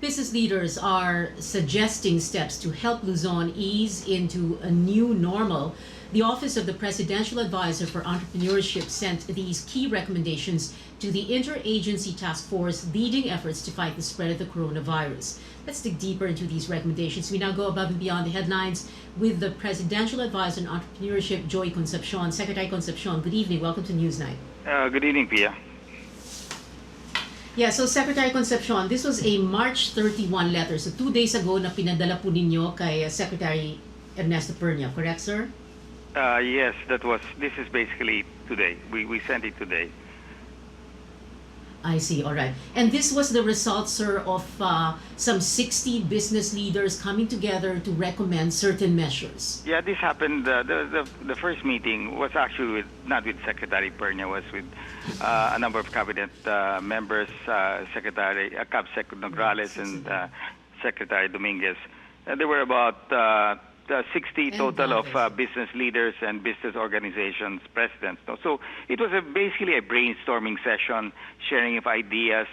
Business leaders are suggesting steps to help Luzon ease into a new normal. The Office of the Presidential Advisor for Entrepreneurship sent these key recommendations to the Interagency Task Force leading efforts to fight the spread of the coronavirus. Let's dig deeper into these recommendations. We now go above and beyond the headlines with the Presidential Advisor on Entrepreneurship, Joy Concepcion. Secretary Concepcion, good evening. Welcome to Newsnight. Good evening, Pia. Yeah, so Secretary Concepcion, this was a March 31 letter. So 2 days ago na pinadala po ninyo kay Secretary Ernesto Pernia, correct, sir? Yes, this is basically today. We sent it today. I see, all right. And this was the result, sir, of some 60 business leaders coming together to recommend certain measures. Yeah, this happened, the first meeting was actually not with Secretary Pernia, was with a number of cabinet members, Secretary Cabsec Nograles and Secretary Dominguez. There were about 60 total of business leaders and business organizations, presidents. So it was basically a brainstorming session, sharing of ideas,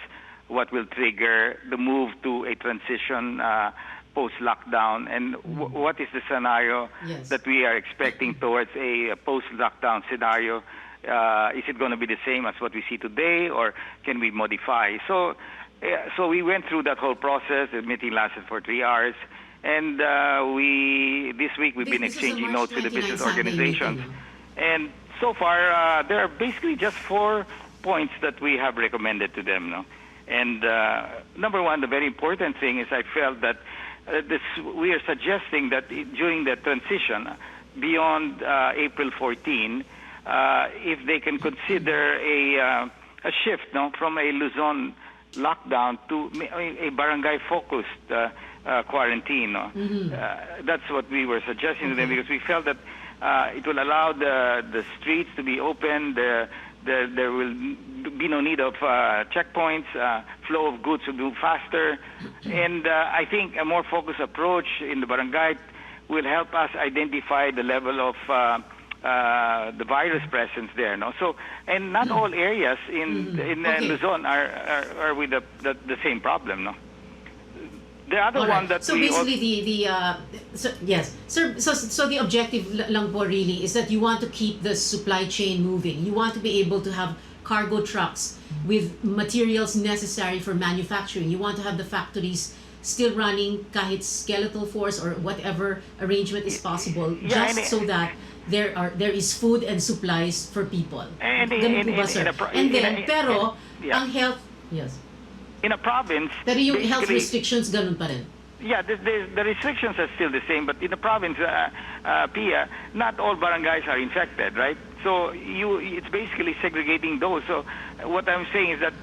what will trigger the move to a transition post-lockdown, and what is the scenario that we are expecting towards a post-lockdown scenario. Is it going to be the same as what we see today, or can we modify? So we went through that whole process. The meeting lasted for 3 hours. And this week we've been exchanging notes with the business organizations. And so far, there are basically just 4 points that we have recommended to them. No? And number one, the very important thing is I felt that we are suggesting that during the transition, beyond April 14, if they can consider a shift from a Luzon lockdown to a barangay-focused quarantine. That's what we were suggesting to them, because we felt that it will allow the streets to be open. There will be no need of checkpoints. Flow of goods will move faster. And I think a more focused approach in the barangay will help us identify the level of the virus presence there. No? So, and not all areas in Luzon are with the same problem. No? The other one that so basically yes, sir. So the objective lang po really is that you want to keep the supply chain moving. You want to be able to have cargo trucks with materials necessary for manufacturing. You want to have the factories still running kahit skeletal force or whatever arrangement is possible, so that there is food and supplies for people. And then ang health, yes. In a province, pero yung health restrictions ganun pa rin. Yeah, the restrictions are still the same, but in the province, Pia, not all barangays are infected, right? So it's basically segregating those. So what I'm saying is that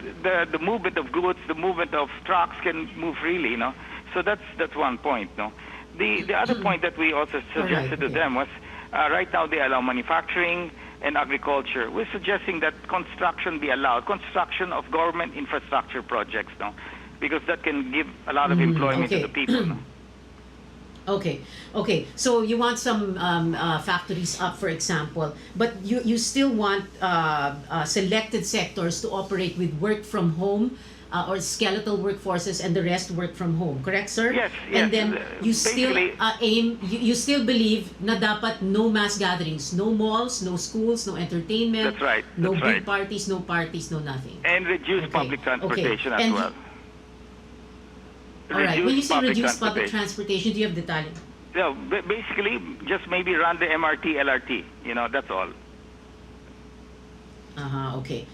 the movement of goods, the movement of trucks can move freely, you know. So that's one point, no. The other point that we also suggested to them was right now they allow manufacturing and agriculture. We're suggesting that construction be allowed, construction of government infrastructure projects, no, because that can give a lot of employment to the people. No? Okay. So you want some factories up, for example, but you still want selected sectors to operate with work from home or skeletal workforces, and the rest work from home. Correct, sir? Yes. And then you still you still believe na dapat no mass gatherings, no malls, no schools, no entertainment. That's right. No big parties, no nothing. And reduce public transportation as well. All right. When you say reduce public transportation, do you have detalye? No, basically, just maybe run the MRT, LRT. You know, that's all. Okay.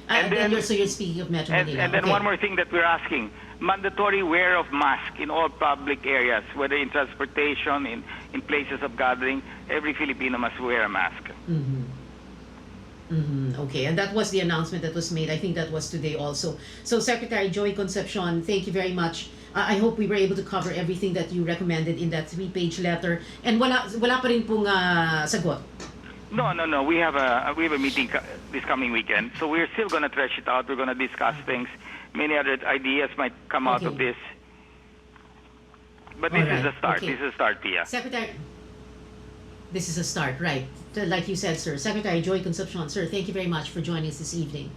So you're speaking of Metro Manila. And then one more thing that we're asking: mandatory wear of mask in all public areas, whether in transportation, in places of gathering. Every Filipino must wear a mask. Okay, and that was the announcement that was made. I think that was today also. So Secretary Joy Concepcion, thank you very much. I hope we were able to cover everything that you recommended in that 3-page letter. And wala pa rin pong sagot. No. We have a meeting this coming weekend, so we're still going to thresh it out. We're going to discuss things. Many other ideas might come out of this. But this is a start. This is a start, Pia. Secretary, this is a start, right? Like you said, sir. Secretary Joy Concepcion, sir, thank you very much for joining us this evening.